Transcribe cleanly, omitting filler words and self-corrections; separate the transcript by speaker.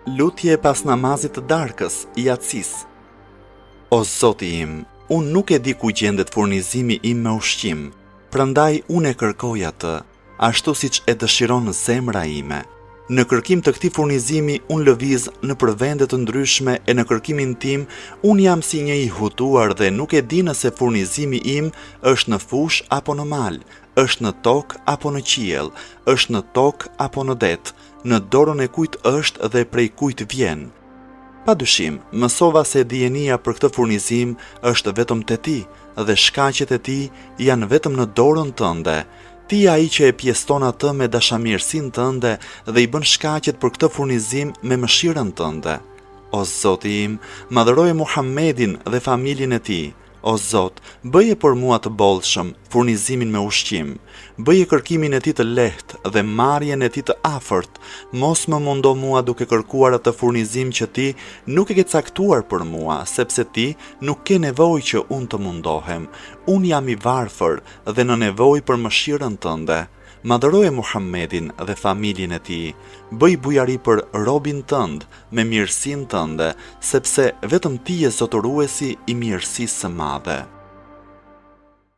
Speaker 1: Lutje pas namazit të darkës, Yatsis. O Zoti im, unë nuk e di ku gjendet furnizimi im me ushqim, prandaj unë e kërkoj atë, ashtu siç e dëshiron zemra ime. Në kërkim të këtij furnizimi unë lëviz nëpër vende të ndryshme e në kërkimin tim unë jam si një i hutuar dhe nuk e di nëse furnizimi im është në fush apo në mal, është në tokë apo në qiell, është në tokë apo në det, në dorën e kujt është dhe prej kujt vjen. Padyshim, mësova se dijenia për këtë furnizim është vetëm te ti dhe shkaqet e tij janë vetëm në dorën tënde. Ti je ai që e pjeston atë me dashamirësinë tënde dhe i bën shkaqet për këtë furnizim me mëshirën tënde. O Zoti im, madhëroje Muhammedin dhe familjen e tij. O Zot, bëje për mua të bollshëm furnizimin me ushqim, bëje kërkimin e tij të lehtë dhe marrjen e tij të afërt, mos më mundo mua duke kërkuar atë furnizim që ti nuk e ke caktuar për mua, sepse ti nuk ke nevojë që unë të mundohem. Unë jam i varfër dhe në nevojë për mëshirën tënde. Madhëroje Muhammedin dhe familjen e tij, bëj bujari për robin tënd me mirësinë tënde, sepse vetëm ti je zotëruesi i mirësisë së madhe.